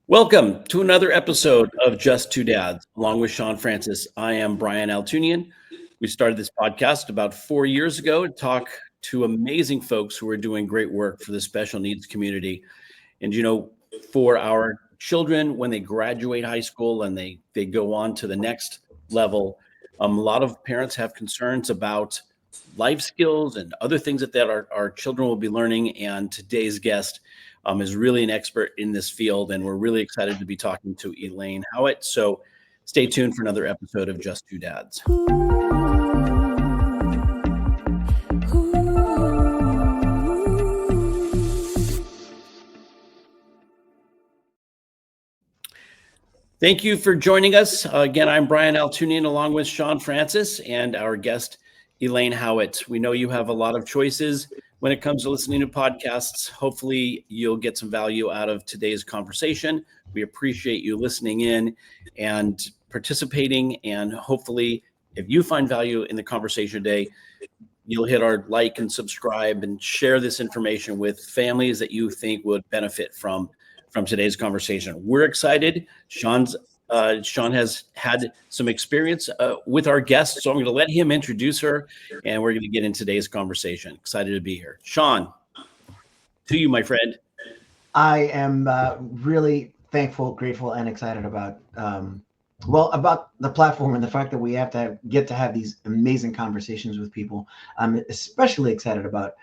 Welcome to another episode of Just Two Dads. Along with Sean Francis, I am Brian Altunian. We started this podcast about 4 years ago to talk to amazing folks who are doing great work for the special needs community. And, for our children, when they graduate high school and they go on to the next level, a lot of parents have concerns about life skills and other things that our children will be learning. And today's guest is really an expert in this field. And we're really excited to be talking to Elayne Howitt. So stay tuned for another episode of Just Two Dads. Thank you for joining us. Again, I'm Brian Altunian along with Sean Francis and our guest, Elayne Howitt. We know you have a lot of choices when it comes to listening to podcasts. Hopefully, you'll get some value out of today's conversation. We appreciate you listening in and participating. And hopefully, if you find value in the conversation today, you'll hit our like and subscribe and share this information with families that you think would benefit from today's conversation. We're excited. Sean has had some experience with our guests, so I'm going to let him introduce her, and we're going to get into today's conversation. Excited to be here. Sean, to you, my friend. I am really thankful, grateful, and excited about about the platform and the fact that we get to have these amazing conversations with people. I'm especially excited about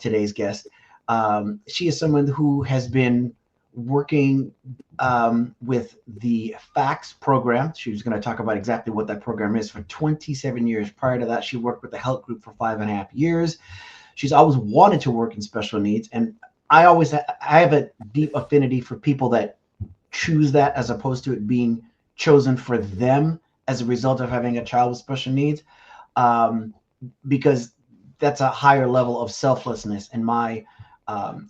today's guest. She is someone who has been working with the FACTS program. She was going to talk about exactly what that program is for 27 years. Prior to that, she worked with the health group for 5.5 years. She's always wanted to work in special needs. And I have a deep affinity for people that choose that as opposed to it being chosen for them as a result of having a child with special needs, because that's a higher level of selflessness in my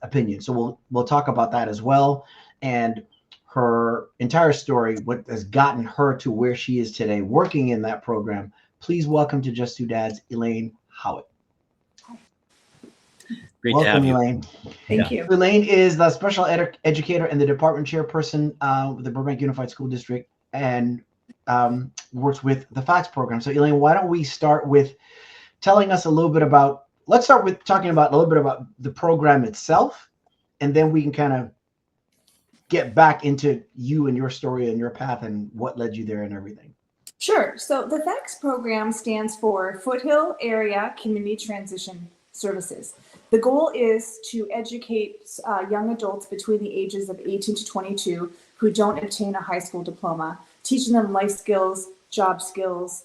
opinion. So we'll talk about that as well, and her entire story, what has gotten her to where she is today, working in that program. Please welcome to Just Two Dads, Elayne Howitt. Great Welcome, to have you. Elayne. Thank you. Elayne is the special educator and the department chairperson with the Burbank Unified School District, and works with the FACTS program. So, Elayne, why don't we start with telling us a little bit about? Let's start with talking about a little bit about the program itself, and then we can kind of get back into you and your story and your path and what led you there and everything. Sure. So the FACTS program stands for Foothill Area Community Transition Services. The goal is to educate young adults between the ages of 18 to 22 who don't obtain a high school diploma, teaching them life skills, job skills,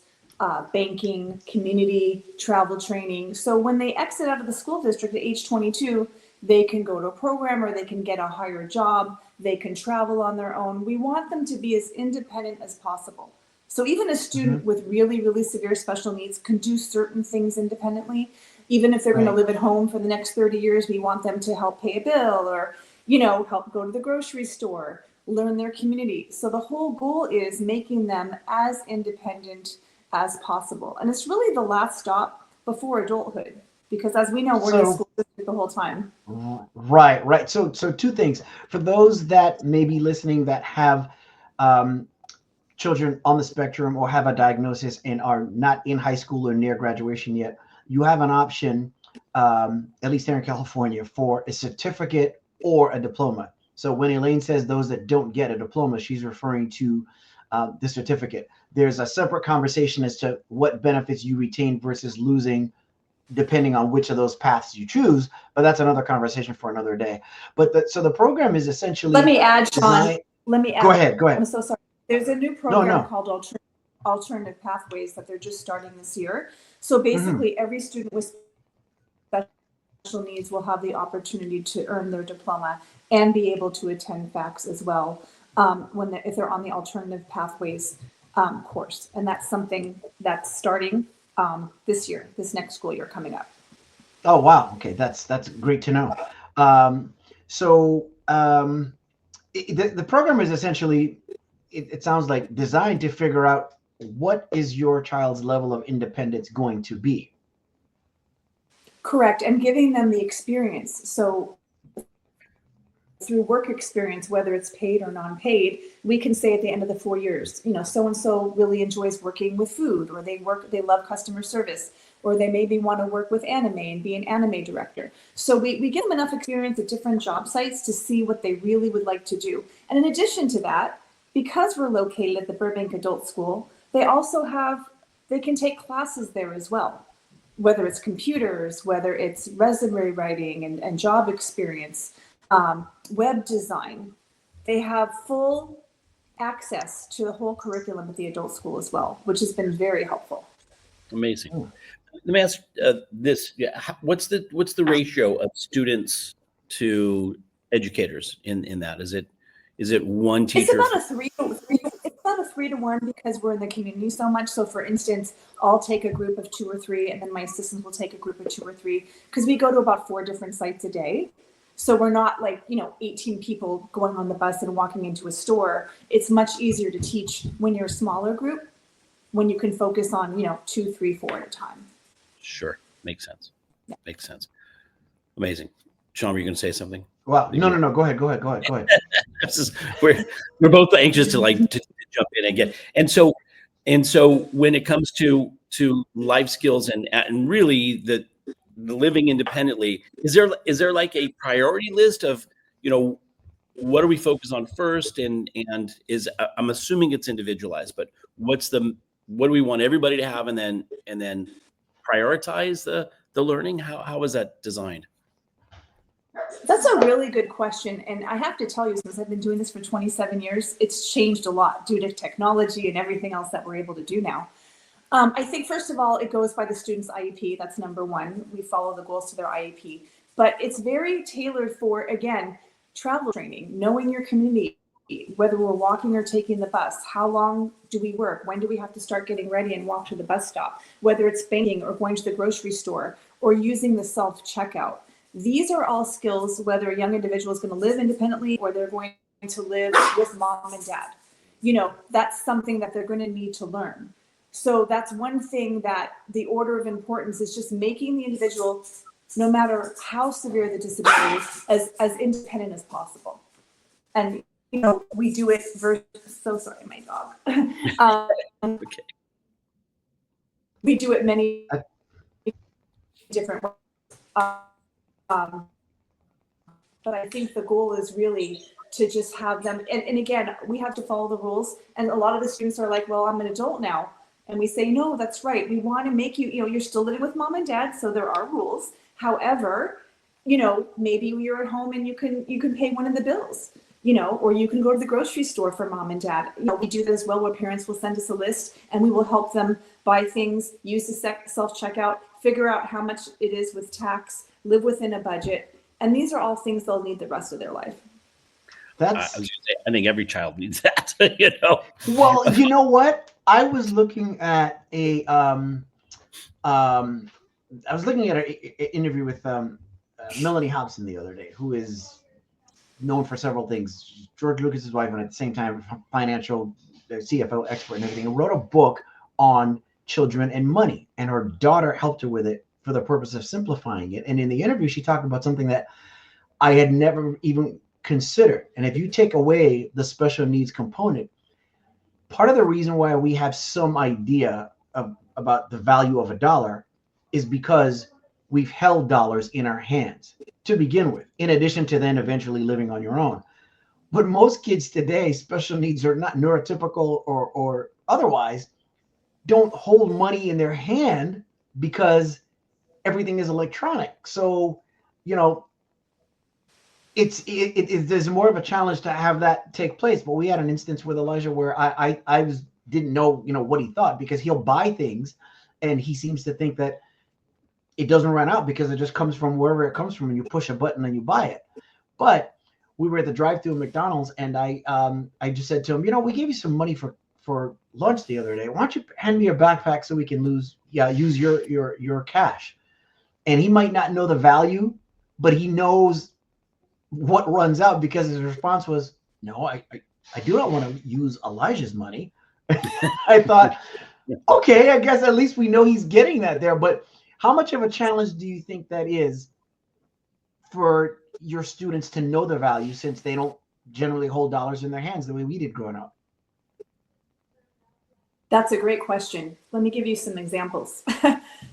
banking, community, travel training. So when they exit out of the school district at age 22, they can go to a program or they can get a higher job. They can travel on their own. We want them to be as independent as possible. So even a student with really, really severe special needs can do certain things independently. Even if they're going to live at home for the next 30 years, we want them to help pay a bill or, help go to the grocery store, learn their community. So the whole goal is making them as independent as possible. And it's really the last stop before adulthood, because as we know, we're in the school district the whole time. Right. So two things. For those that may be listening that have children on the spectrum or have a diagnosis and are not in high school or near graduation yet, you have an option, at least here in California, for a certificate or a diploma. So when Elayne says those that don't get a diploma, she's referring to the certificate. There's a separate conversation as to what benefits you retain versus losing, depending on which of those paths you choose. But that's another conversation for another day. But so the program is essentially. Let me add, Sean. Go ahead. I'm so sorry. There's a new program called Alternative Pathways that they're just starting this year. So basically, every student with special needs will have the opportunity to earn their diploma and be able to attend FACTS as well if they're on the Alternative Pathways course. And that's something that's starting this next school year coming up. Oh, wow. Okay, that's great to know. The program is essentially, it sounds like, designed to figure out what is your child's level of independence going to be. Correct, and giving them the experience. So through work experience, whether it's paid or non-paid, we can say at the end of the 4 years, so-and-so really enjoys working with food, or they love customer service, or they maybe want to work with anime and be an anime director. So we give them enough experience at different job sites to see what they really would like to do. And in addition to that, because we're located at the Burbank Adult School, they can take classes there as well, whether it's computers, whether it's resume writing and job experience, web design. They have full access to the whole curriculum at the adult school as well, which has been very helpful. Amazing. Let me ask this: what's the ratio of students to educators in that? Is it one teacher? It's about a 3 to 1 because we're in the community so much. So for instance, I'll take a group of 2 or 3, and then my assistants will take a group of 2 or 3, because we go to about 4 different sites a day. So we're not like, 18 people going on the bus and walking into a store. It's much easier to teach when you're a smaller group, when you can focus on, 2, 3, 4 at a time. Sure. Makes sense. Yeah. Makes sense. Amazing. Sean, were you going to say something? Well, no. Go ahead. We're both anxious to jump in again. And so when it comes to life skills and really the living independently, is there like a priority list of, what do we focus on first? And I'm assuming it's individualized, but what do we want everybody to have, and then prioritize the learning? How is that designed? That's a really good question. And I have to tell you, since I've been doing this for 27 years, it's changed a lot due to technology and everything else that we're able to do now. I think, first of all, it goes by the student's IEP. That's number one. We follow the goals to their IEP. But it's very tailored for, again, travel training, knowing your community, whether we're walking or taking the bus, how long do we work, when do we have to start getting ready and walk to the bus stop, whether it's banking or going to the grocery store or using the self-checkout. These are all skills, whether a young individual is going to live independently or they're going to live with mom and dad. That's something that they're going to need to learn. So that's one thing, that the order of importance is just making the individual, no matter how severe the disability, as independent as possible. And, we do it so sorry, my dog. Okay. We do it many different ways. But I think the goal is really to just have them, and again, we have to follow the rules. And a lot of the students are like, well, I'm an adult now. And we say, no, that's right. We want to make you, you're still living with mom and dad, so there are rules. However, maybe you're at home and you can pay one of the bills, or you can go to the grocery store for mom and dad. We do that as well, where parents will send us a list and we will help them buy things, use the self-checkout, figure out how much it is with tax, live within a budget. And these are all things they'll need the rest of their life. I was going to say, I think every child needs that, Well, you know what? I was looking at an interview with Melanie Hobson the other day, who is known for several things. George Lucas's wife, and at the same time, financial CFO expert and everything, and wrote a book on children and money. And her daughter helped her with it for the purpose of simplifying it. And in the interview, she talked about something that I had never even considered. And if you take away the special needs component, part of the reason why we have some idea about the value of a dollar is because we've held dollars in our hands to begin with, in addition to then eventually living on your own. But most kids today, special needs or not, neurotypical or otherwise, don't hold money in their hand because everything is electronic. So, there's more of a challenge to have that take place. But we had an instance with Elijah where I didn't know, what he thought, because he'll buy things and he seems to think that it doesn't run out because it just comes from wherever it comes from and you push a button and you buy it. But we were at the drive-thru at McDonald's and I just said to him, we gave you some money for lunch the other day. Why don't you hand me your backpack so we can use your cash? And he might not know the value, but he knows what runs out, because his response was, no, I do not want to use Elijah's money. I thought, okay, I guess at least we know he's getting that there. But how much of a challenge do you think that is for your students to know their value, since they don't generally hold dollars in their hands the way we did growing up? That's a great question. Let me give you some examples.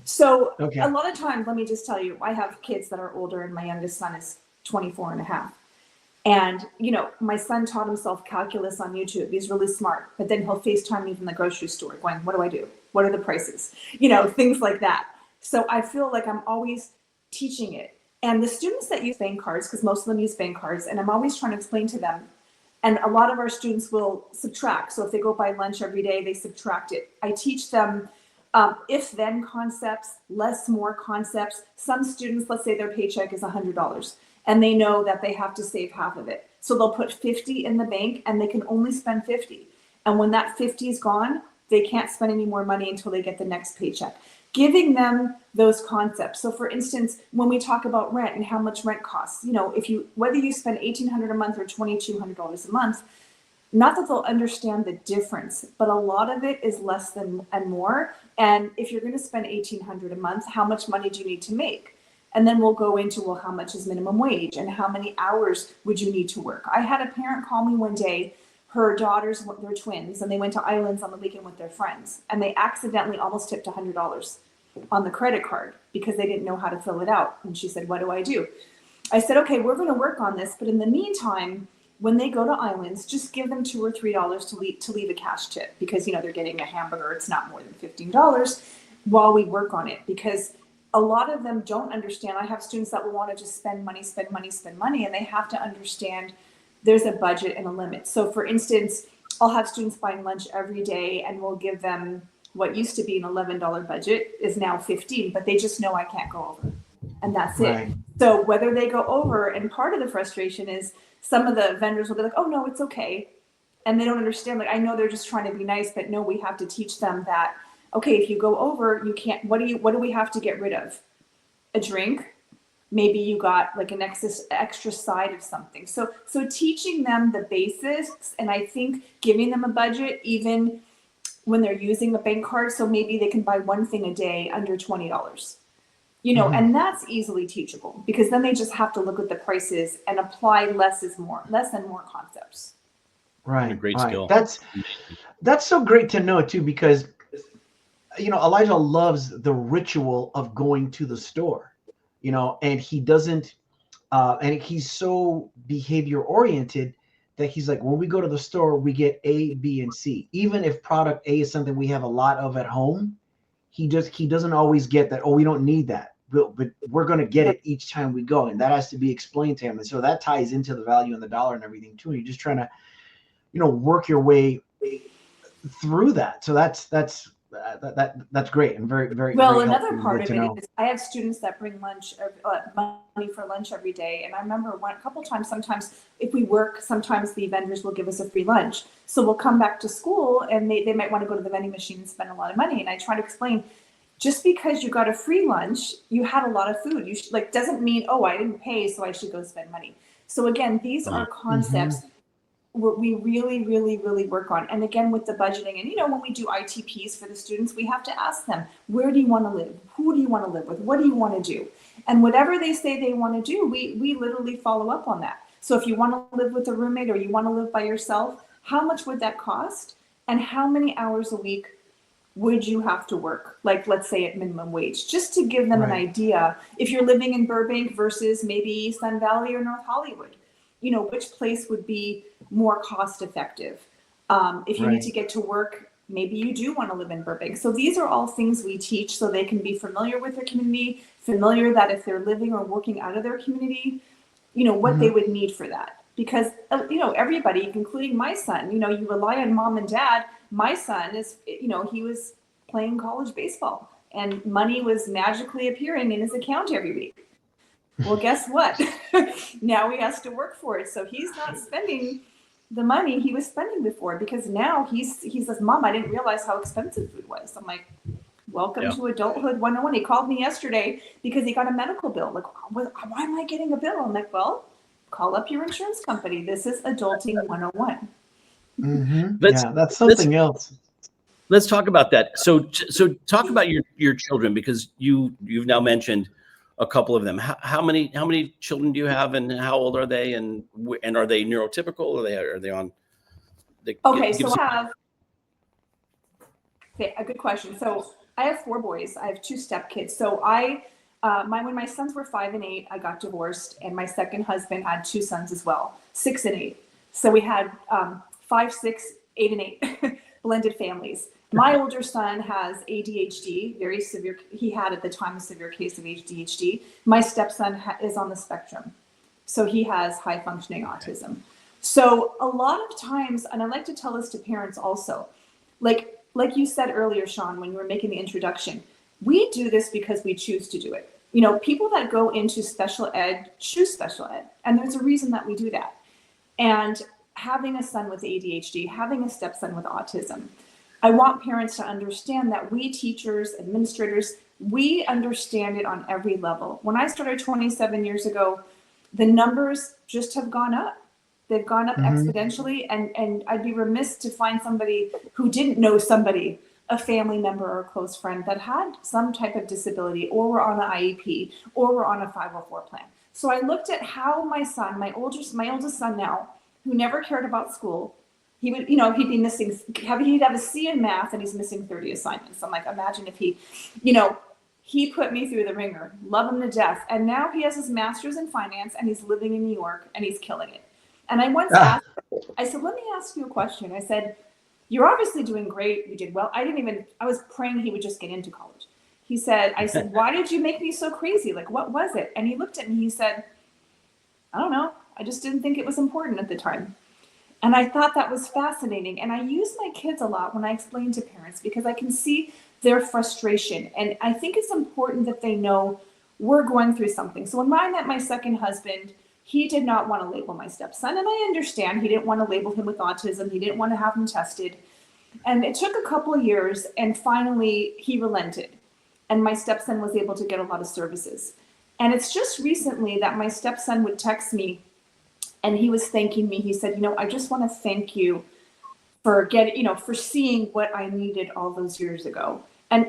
So Okay. a lot of times, let me just tell you, I have kids that are older, and my youngest son is 24 and a half. And, my son taught himself calculus on YouTube. He's really smart, but then he'll FaceTime me from the grocery store going, what do I do? What are the prices? Things like that. So I feel like I'm always teaching it. And the students that use bank cards, because most of them use bank cards, and I'm always trying to explain to them, and a lot of our students will subtract. So if they go buy lunch every day, they subtract it. I teach them if-then concepts, less, more concepts. Some students, let's say their paycheck is $100, and they know that they have to save half of it. So they'll put 50 in the bank, and they can only spend 50. And when that 50 is gone, they can't spend any more money until they get the next paycheck. Giving them those concepts. So for instance, when we talk about rent and how much rent costs, whether you spend $1,800 a month or $2,200 a month, not that they'll understand the difference, but a lot of it is less than and more. And if you're going to spend $1,800 a month, how much money do you need to make? And then we'll go into, well, how much is minimum wage and how many hours would you need to work? I had a parent call me one day. Her daughters, they're twins, and they went to islands on the weekend with their friends, and they accidentally almost tipped $100 on the credit card because they didn't know how to fill it out. And she said, what do I do? I said, okay, we're going to work on this, but in the meantime, when they go to islands, just give them $2 or $3 to leave a cash tip, because they're getting a hamburger. It's not more than $15 while we work on it, because a lot of them don't understand. I have students that will want to just spend money, and they have to understand there's a budget and a limit. So for instance, I'll have students buying lunch every day, and we'll give them what used to be an $11 budget is now $15, but they just know I can't go over, and that's Right. it. So whether they go over, and part of the frustration is some of the vendors will be like, oh no, it's okay. And they don't understand, like, I know they're just trying to be nice, but no, we have to teach them that, okay, if you go over, you can't, what do we have to get rid of? A drink? Maybe you got like an extra side of something. So teaching them the basics, and I think giving them a budget, even when they're using a bank card, so maybe they can buy one thing a day under $20, and that's easily teachable, because then they just have to look at the prices and apply less and more concepts. Right. A great right. skill. That's so great to know too, because Elijah loves the ritual of going to the store, and he doesn't, and he's so behavior oriented that he's like, when we go to the store, we get A, B, and C. Even if product A is something we have a lot of at home, he doesn't always get that. Oh, we don't need that, but we're going to get it each time we go, and that has to be explained to him. And so that ties into the value in the dollar and everything too. And you're just trying to, work your way through that. So that's great and very, very well. very Another helpful, part of good to know. it is I have students that bring money for lunch every day, and I remember a couple times. Sometimes if we work, sometimes the vendors will give us a free lunch. So we'll come back to school, and they might want to go to the vending machine and spend a lot of money. And I try to explain, just because you got a free lunch, you had a lot of food. You should, doesn't mean, oh, I didn't pay, so I should go spend money. So again, these are concepts we really, really, really work on. And again, with the budgeting, and when we do ITPs for the students, we have to ask them, where do you want to live? Who do you want to live with? What do you want to do? And whatever they say they want to do, we literally follow up on that. So if you want to live with a roommate, or you want to live by yourself, how much would that cost? And how many hours a week would you have to work? Like, let's say at minimum wage, just to give them an idea. If you're living in Burbank versus maybe Sun Valley or North Hollywood, which place would be more cost effective? If you need to get to work, maybe you do want to live in Burbank. So these are all things we teach, so they can be familiar with their community, familiar that if they're living or working out of their community, what they would need for that. Because, everybody, including my son, you rely on mom and dad. My son is, he was playing college baseball, and money was magically appearing in his account every week. Well, guess what? Now he has to work for it. So he's not spending the money he was spending before, because now he says, Mom, I didn't realize how expensive food was. I'm like, welcome to adulthood 101. He called me yesterday because he got a medical bill. Like, why am I getting a bill? I'm like, well, call up your insurance company. This is adulting 101. That's something else. Let's talk about that. So talk about your children, because you've now mentioned a couple of them. How many children do you have, and how old are they, and are they neurotypical, or are they on? Okay, so I have a good question. So I have 4 boys. I have 2 stepkids. So when my sons were 5 and 8, I got divorced, and my second husband had 2 sons as well, 6 and 8. So we had 5, 6, 8, and 8 blended families. My older son has ADHD, very severe. He had at the time a severe case of ADHD. My stepson is on the spectrum, so he has high functioning autism. So a lot of times, and I like to tell this to parents also, like you said earlier, Sean, when you were making the introduction, we do this because we choose to do it. You know, people that go into special ed choose special ed, and there's a reason that we do that. And having a son with ADHD, having a stepson with autism, I want parents to understand that we teachers, administrators, we understand it on every level. When I started 27 years ago, the numbers just have gone up. They've gone up exponentially, and I'd be remiss to find somebody who didn't know somebody, a family member or a close friend that had some type of disability, or were on an IEP, or were on a 504 plan. So I looked at how my son, my oldest son now, who never cared about school, he would, he'd be missing, he'd have a C in math and he's missing 30 assignments. I'm like, imagine if he put me through the ringer, love him to death. And now he has his master's in finance and he's living in New York and he's killing it. And I once asked, I said, let me ask you a question. I said, you're obviously doing great. You did well. I was praying he would just get into college. I said, why did you make me so crazy? Like, what was it? And he looked at me, he said, I don't know. I just didn't think it was important at the time. And I thought that was fascinating. And I use my kids a lot when I explain to parents because I can see their frustration. And I think it's important that they know we're going through something. So when I met my second husband, he did not want to label my stepson. And I understand he didn't want to label him with autism. He didn't want to have him tested. And it took a couple of years. And finally, he relented. And my stepson was able to get a lot of services. And it's just recently that my stepson would text me and he was thanking me. He said, I just want to thank you for for seeing what I needed all those years ago. And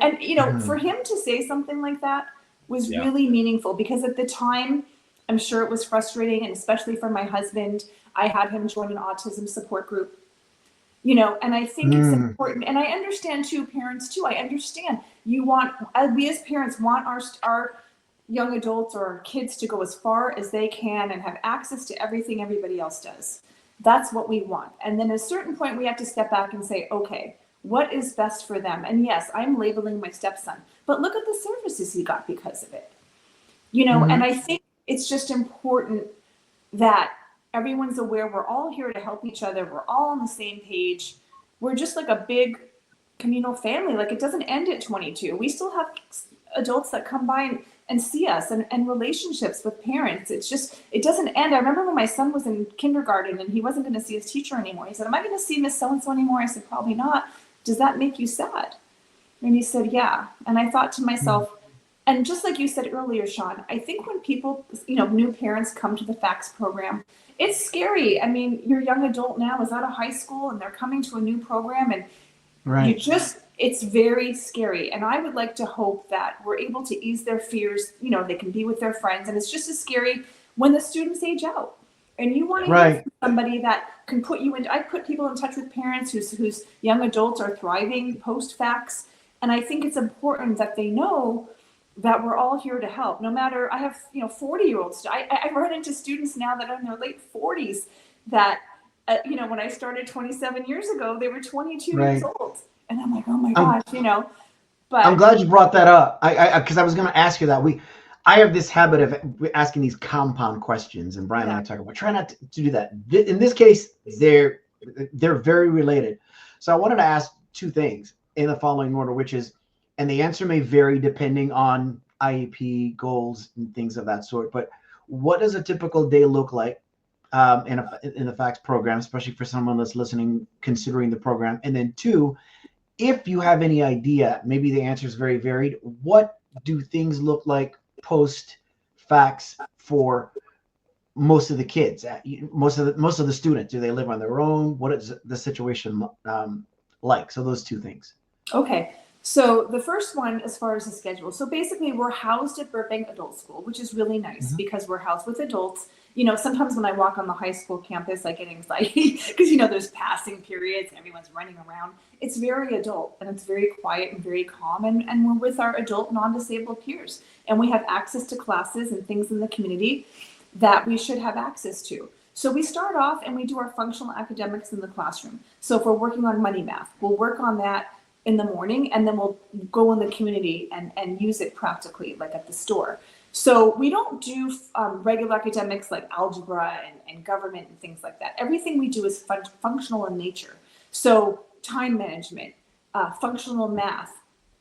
for him to say something like that was really meaningful because at the time, I'm sure it was frustrating. And especially for my husband, I had him join an autism support group, and I think it's important. And I understand parents too. I understand we as parents want our young adults or our kids to go as far as they can and have access to everything everybody else does. That's what we want. And then at a certain point, we have to step back and say, okay, what is best for them? And yes, I'm labeling my stepson, but look at the services he got because of it. And I think it's just important that everyone's aware we're all here to help each other. We're all on the same page. We're just like a big communal family. Like it doesn't end at 22. We still have adults that come by and see us and relationships with parents. It doesn't end. I remember when my son was in kindergarten and he wasn't going to see his teacher anymore. He said, am I going to see Miss So-and-so anymore? I said, probably not. Does that make you sad? And he said, yeah. And I thought to myself, and just like you said earlier, Sean, I think when people, new parents come to the FACS program, it's scary. I mean, your young adult now is out of high school and they're coming to a new program and it's very scary. And I would like to hope that we're able to ease their fears. They can be with their friends. And it's just as scary when the students age out. And you want to hear from somebody that can put you in. I put people in touch with parents whose young adults are thriving post-FACS. And I think it's important that they know that we're all here to help. No matter, I have 40-year-olds. I run into students now that are in their late 40s that, when I started 27 years ago, they were 22 years old. And I'm like, oh my gosh, but I'm glad you brought that up. Because I was going to ask you that. I have this habit of asking these compound questions, and Brian and I talk about try not to do that. In this case, they're very related. So I wanted to ask 2 things in the following order, which is, and the answer may vary depending on IEP goals and things of that sort. But what does a typical day look like in the FACS program, especially for someone that's listening, considering the program? And then 2, if you have any idea, maybe the answer is very varied. What do things look like post FACS for most of the kids, most of the students? Do they live on their own? What is the situation like? So those 2 things. Okay. So the first one, as far as the schedule, so basically we're housed at Burbank Adult School, which is really nice because we're housed with adults. You know, sometimes when I walk on the high school campus, I get anxiety because, you know, there's passing periods and everyone's running around. It's very adult and it's very quiet and very calm. And we're with our adult non-disabled peers. And we have access to classes and things in the community that we should have access to. So we start off and we do our functional academics in the classroom. So if we're working on money math, we'll work on that in the morning, and then we'll go in the community and use it practically, like at the store. So we don't do regular academics like algebra and government and things like that. Everything we do is functional in nature. So time management, functional math,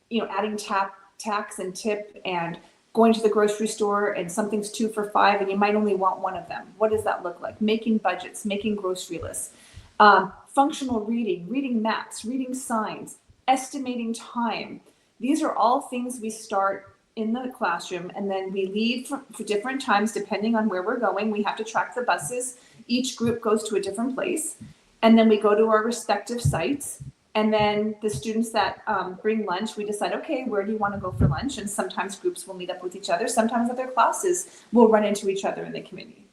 you know, adding tax and tip, and going to the grocery store and something's 2 for $5 and you might only want one of them. What does that look like? Making budgets, making grocery lists, functional reading, reading maps, reading signs, estimating time. These are all things we start in the classroom, and then we leave for different times depending on where we're going. We have to track the buses. Each group goes to a different place, and then we go to our respective sites. And then the students that bring lunch, we decide, okay, where do you want to go for lunch? And sometimes groups will meet up with each other. Sometimes other classes will run into each other in the community.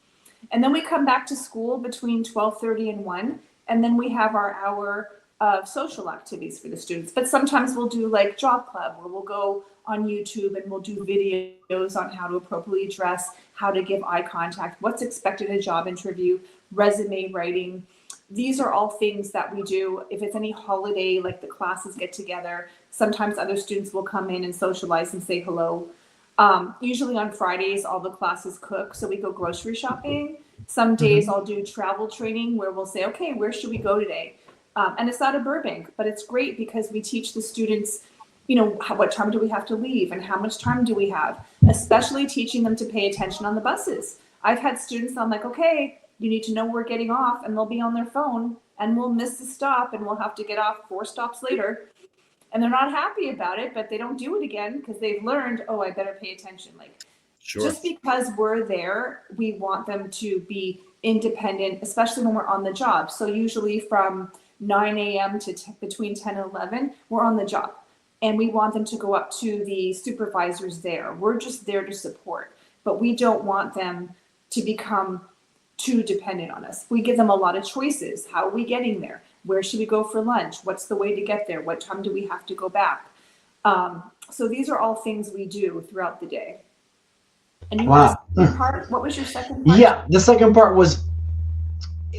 And then we come back to school between 12:30 and 1, and then we have our hour of social activities for the students. But sometimes we'll do like job club, where we'll go on YouTube and we'll do videos on how to appropriately dress, how to give eye contact, what's expected in a job interview, resume writing. These are all things that we do. If it's any holiday, like the classes get together, sometimes other students will come in and socialize and say hello. Usually on Fridays, all the classes cook, so we go grocery shopping. Some days I'll do travel training where we'll say, okay, where should we go today? And it's out of Burbank, but it's great because we teach the students, you know, what time do we have to leave and how much time do we have, especially teaching them to pay attention on the buses. I've had students, I'm like, okay, you need to know we're getting off, and they'll be on their phone and we'll miss the stop and we'll have to get off 4 stops later. And they're not happy about it, but they don't do it again because they've learned, oh, I better pay attention. Like, just because we're there, we want them to be independent, especially when we're on the job. So usually from 9 a.m. to between 10 and 11, we're on the job. And we want them to go up to the supervisors there. We're just there to support, but we don't want them to become too dependent on us. We give them a lot of choices. How are we getting there? Where should we go for lunch? What's the way to get there? What time do we have to go back? So these are all things we do throughout the day. And you asked part, what was your second part? Yeah, the second part was,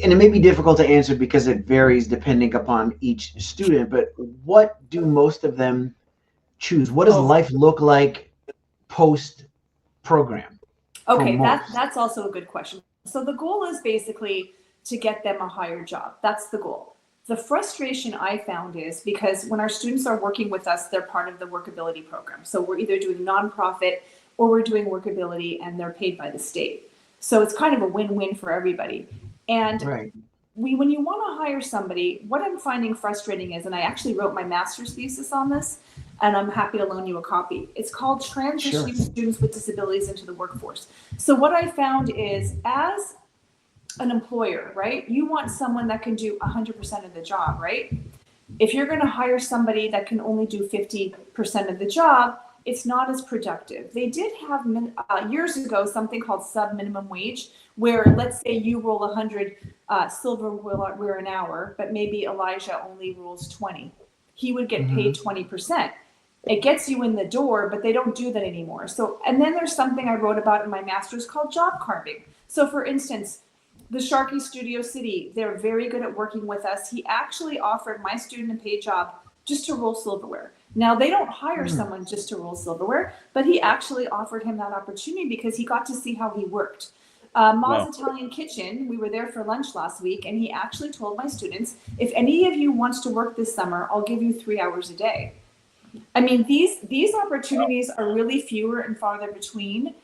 and it may be difficult to answer because it varies depending upon each student, but what do most of them choose? What does life look like post program? Okay, that's also a good question. So the goal is basically to get them a higher job. That's the goal. The frustration I found is because when our students are working with us, they're part of the workability program. So we're either doing nonprofit or we're doing workability, and they're paid by the state. So it's kind of a win-win for everybody. And when you want to hire somebody, what I'm finding frustrating is, and I actually wrote my master's thesis on this, and I'm happy to loan you a copy. It's called Transitioning Students with Disabilities into the Workforce. So what I found is, as an employer, right, you want someone that can do 100% of the job, right? If you're going to hire somebody that can only do 50% of the job, it's not as productive. They did have years ago something called sub-minimum wage, where let's say you roll 100 silverware an hour, but maybe Elijah only rolls 20. He would get paid 20%. It gets you in the door, but they don't do that anymore. So, and then there's something I wrote about in my master's called job carving. So for instance, the Sharkey Studio City, they're very good at working with us. He actually offered my student a paid job just to roll silverware. Now, they don't hire someone just to roll silverware, but he actually offered him that opportunity because he got to see how he worked. Ma's Italian Kitchen, we were there for lunch last week, and he actually told my students, if any of you wants to work this summer, I'll give you 3 hours a day. I mean, these opportunities are really fewer and farther between.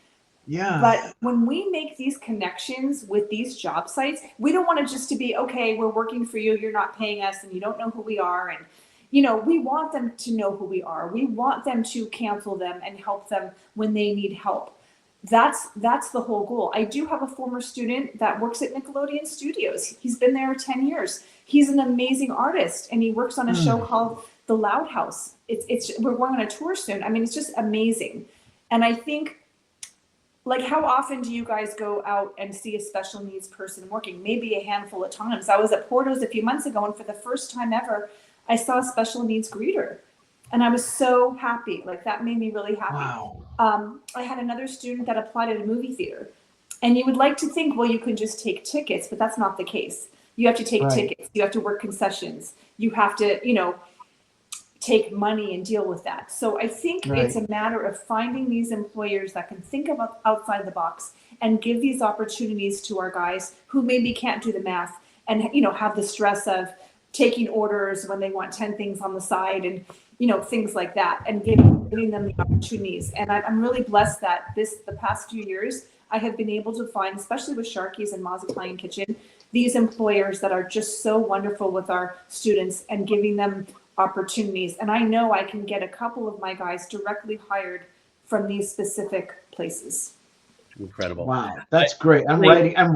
Yeah. But when we make these connections with these job sites, we don't want it just to be, okay, we're working for you, you're not paying us, and you don't know who we are. And, you know, we want them to know who we are. We want them to counsel them and help them when they need help. That's the whole goal. I do have a former student that works at Nickelodeon Studios. He's been there 10 years. He's an amazing artist, and he works on a show called the Loud House. We're going on a tour soon. I mean, it's just amazing. And I think, like, how often do you guys go out and see a special needs person working? Maybe a handful of times. I was at Porto's a few months ago, and for the first time ever, I saw a special needs greeter. And I was so happy. Like, that made me really happy. Wow. I had another student that applied at a movie theater. And you would like to think, well, you can just take tickets, but that's not the case. You have to take tickets. You have to work concessions. You have to, take money and deal with that. So I think it's a matter of finding these employers that can think about outside the box and give these opportunities to our guys who maybe can't do the math and, have the stress of taking orders when they want 10 things on the side and, things like that, and giving them the opportunities. And I'm really blessed that the past few years, I have been able to find, especially with Sharky's and Ma's Italian Kitchen, these employers that are just so wonderful with our students and giving them opportunities. And I know I can get a couple of my guys directly hired from these specific places. Incredible. Wow, that's great. I'm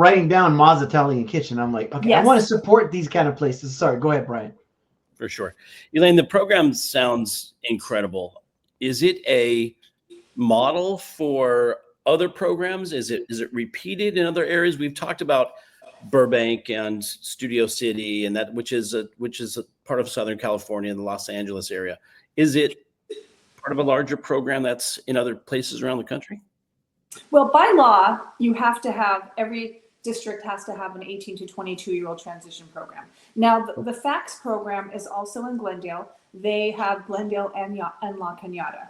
writing down Ma's Italian Kitchen. I'm like, okay, yes. I want to support these kind of places. Sorry, go ahead, Brian. For sure. Elayne, the program sounds incredible. Is it a model for other programs? Is it repeated in other areas? We've talked about Burbank and Studio City, and that which is a part of Southern California and the Los Angeles area. Is it part of a larger program that's in other places around the country? Well, by law, you have to have, every district has to have an 18 to 22-year-old transition program. Now, the FACS program is also in Glendale. They have Glendale and La Cañada.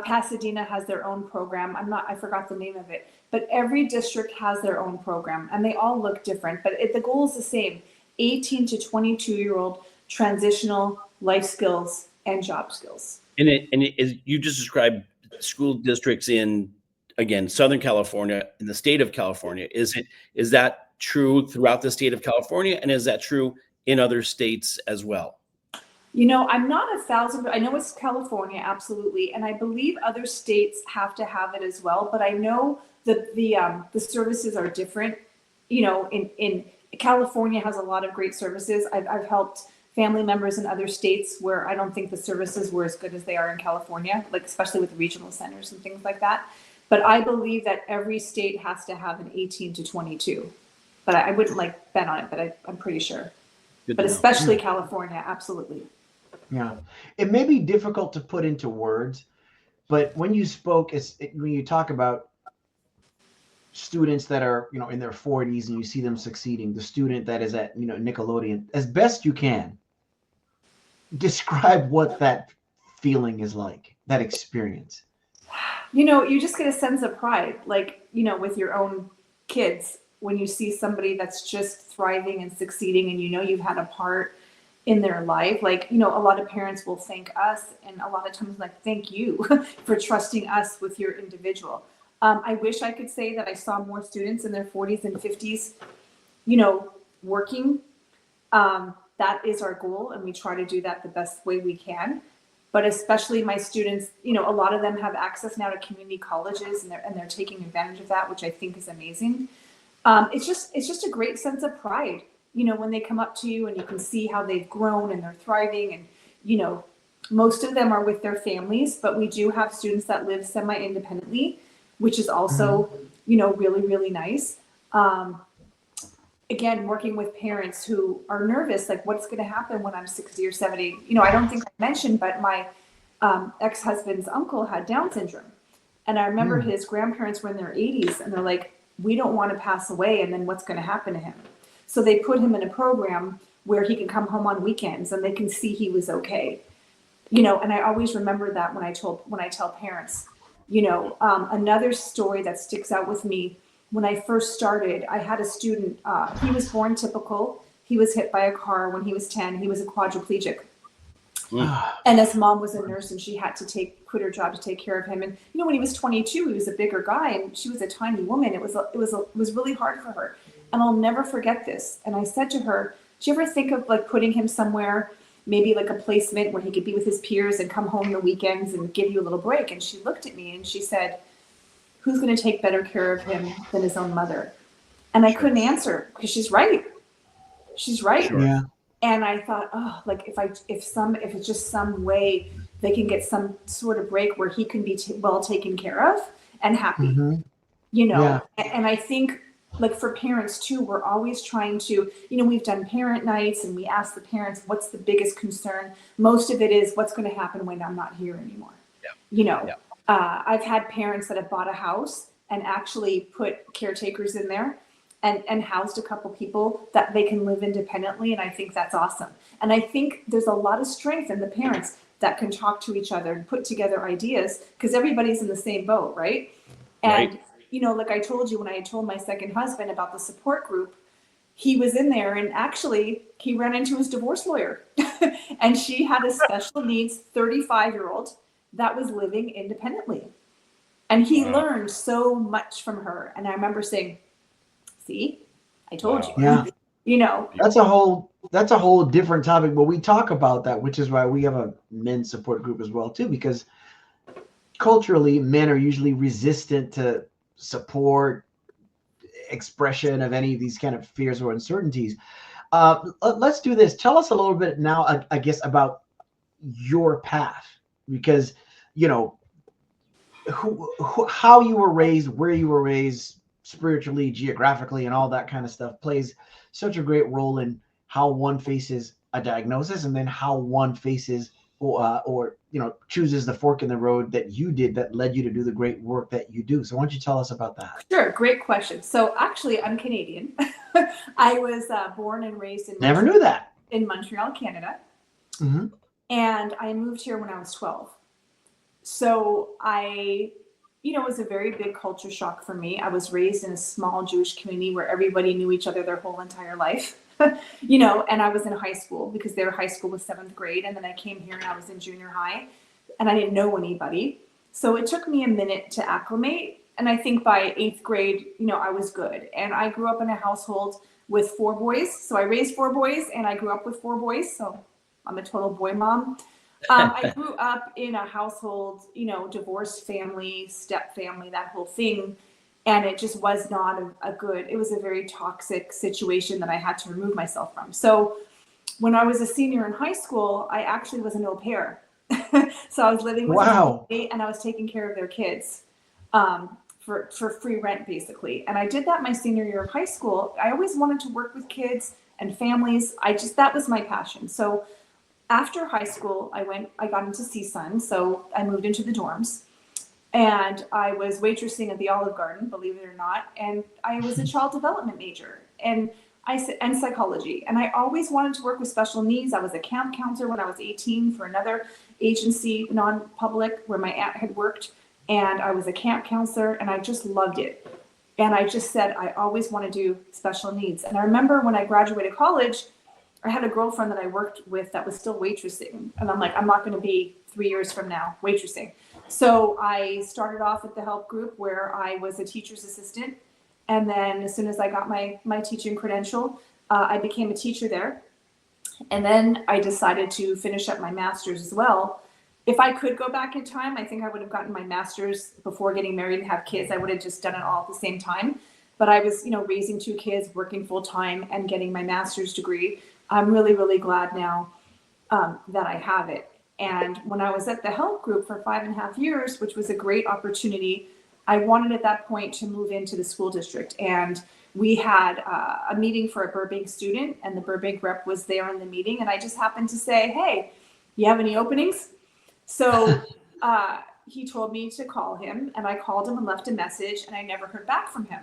Pasadena has their own program. I forgot the name of it, but every district has their own program and they all look different, but the goal is the same: 18 to 22-year-old transitional life skills and job skills. And you just described school districts in, again, Southern California, in the state of California. Is that true throughout the state of California? And is that true in other states as well? I'm not 1,000, I know it's California, absolutely. And I believe other states have to have it as well. But I know that the services are different. In California has a lot of great services. I've helped family members in other states where I don't think the services were as good as they are in California, like especially with regional centers and things like that. But I believe that every state has to have an 18 to 22. But I wouldn't bet on it, but I'm pretty sure. But especially California, absolutely. Yeah, it may be difficult to put into words, but when you spoke, when you talk about students that are, in their 40s and you see them succeeding, the student that is at, Nickelodeon, as best you can, describe what that feeling is like, that experience. You just get a sense of pride, with your own kids, when you see somebody that's just thriving and succeeding and you've had a part in their life. A lot of parents will thank us, and a lot of times thank you for trusting us with your individual. I wish I could say that I saw more students in their 40s and 50s, working. That is our goal, and we try to do that the best way we can. But especially my students, a lot of them have access now to community colleges, and they're taking advantage of that, which I think is amazing. It's just a great sense of pride, when they come up to you and you can see how they've grown and they're thriving. And, most of them are with their families, but we do have students that live semi-independently, which is also, really, really nice. Again, working with parents who are nervous, what's going to happen when I'm 60 or 70? I don't think I mentioned, but my ex-husband's uncle had Down syndrome. And I remember his grandparents were in their 80s and they're like, we don't want to pass away, and then what's going to happen to him? So they put him in a program where he can come home on weekends and they can see he was okay. And I always remember that when I tell parents. Another story that sticks out with me, when I first started, I had a student, he was born typical. He was hit by a car when he was 10. He was a quadriplegic. And his mom was a nurse and she had to quit her job to take care of him. And, when he was 22, he was a bigger guy and she was a tiny woman. It was really hard for her. And I'll never forget this. And I said to her, do you ever think of putting him somewhere, maybe a placement where he could be with his peers and come home the weekends and give you a little break? And she looked at me and she said, who's going to take better care of him than his own mother? And I couldn't answer because she's right. She's right. Sure. Yeah. And I thought, oh, like if it's just some way they can get some sort of break where he can be well taken care of and happy, Mm-hmm. you know. Yeah. And I think like for parents too, we're always trying to, you know, we've done parent nights and we ask the parents, what's the biggest concern? Most of it is what's going to happen when I'm not here anymore. Yeah. You know, Yeah. I've had parents that have bought a house and actually put caretakers in there and housed a couple people that they can live independently. And I think that's awesome. And I think there's a lot of strength in the parents that can talk to each other and put together ideas because everybody's in the same boat, right? And, Right. you know, like I told you, when I had told my second husband about the support group, he was in there and actually he ran into his divorce lawyer and she had a special needs 35-year-old that was living independently. And he Wow. learned so much from her. And I remember saying, see, I told Wow. you, Yeah. you know. That's a whole different topic, but we talk about that, which is why we have a men's support group as well too, because culturally men are usually resistant to support, expression of any of these kind of fears or uncertainties. Let's do this. Tell us a little bit now, I guess, about your path, because you know how you were raised, where you were raised spiritually, geographically, and all that kind of stuff plays such a great role in how one faces a diagnosis and then how one faces or you know, chooses the fork in the road that you did that led you to do the great work that you do. So why don't you tell us about that? Sure, great question. So actually, I'm Canadian. I was born and raised in Never knew that. in Montreal, Canada, Mm-hmm. and I moved here when I was 12. So I, you know, it was a very big culture shock for me. I was raised in a small Jewish community where everybody knew each other their whole entire life, you know, and I was in high school because their high school was 7th grade. And then I came here and I was in junior high and I didn't know anybody. So it took me a minute to acclimate. And I think by 8th grade, you know, I was good. And I grew up in a household with 4 boys. So I raised 4 boys and I grew up with 4 boys. So I'm a total boy mom. I grew up in a household, you know, divorced family, step family, that whole thing. And it just was not a good, it was a very toxic situation that I had to remove myself from. So when I was a senior in high school, I actually was an au pair. So I was living with a family and I was taking care of their kids for free rent, basically. And I did that my senior year of high school. I always wanted to work with kids and families. That was my passion. So after high school, I got into CSUN, so I moved into the dorms, and I was waitressing at the Olive Garden, believe it or not, and I was a child development major, and psychology, and I always wanted to work with special needs. I was a camp counselor when I was 18 for another agency, non-public, where my aunt had worked, and I was a camp counselor, and I just loved it. And I just said, I always want to do special needs. And I remember when I graduated college, I had a girlfriend that I worked with that was still waitressing. And I'm like, I'm not going to be 3 years from now waitressing. So I started off at the help group where I was a teacher's assistant. And then as soon as I got my teaching credential, I became a teacher there. And then I decided to finish up my master's as well. If I could go back in time, I think I would have gotten my master's before getting married and have kids. I would have just done it all at the same time. But I was, you know, raising 2 kids, working full time and getting my master's degree. I'm really, really glad now that I have it. And when I was at the help group for 5.5 years, which was a great opportunity, I wanted at that point to move into the school district. And we had a meeting for a Burbank student, and the Burbank rep was there in the meeting. And I just happened to say, hey, you have any openings? So he told me to call him, and I called him and left a message, and I never heard back from him.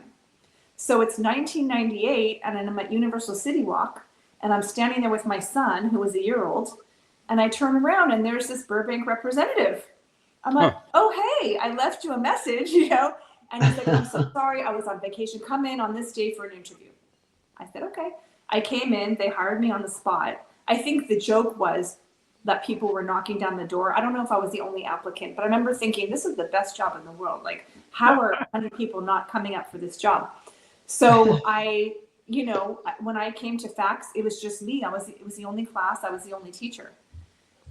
So it's 1998, and I'm at Universal City Walk. And I'm standing there with my son, who was a year old, and I turn around and there's this Burbank representative. I'm like, oh, hey, I left you a message, you know? And he's like, I'm so sorry, I was on vacation. Come in on this day for an interview. I said, okay. I came in, they hired me on the spot. I think the joke was that people were knocking down the door. I don't know if I was the only applicant, but I remember thinking, this is the best job in the world. Like, how are 100 people not coming up for this job? So you know, when I came to FACS, it was just me. It was the only class. I was the only teacher.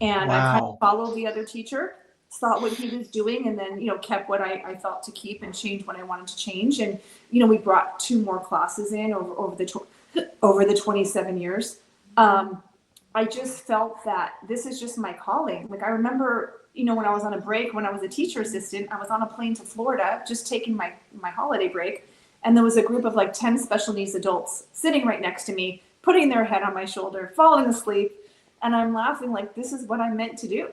And I kind of followed the other teacher, saw what he was doing, and then, you know, kept what I felt to keep and changed what I wanted to change. And, you know, we brought 2 more classes in over the 27 years. I just felt that this is just my calling. Like I remember, when I was on a break, when I was a teacher assistant, I was on a plane to Florida, just taking my holiday break. And there was a group of like 10 special needs adults sitting right next to me, putting their head on my shoulder, falling asleep. And I'm laughing like, this is what I'm meant to do,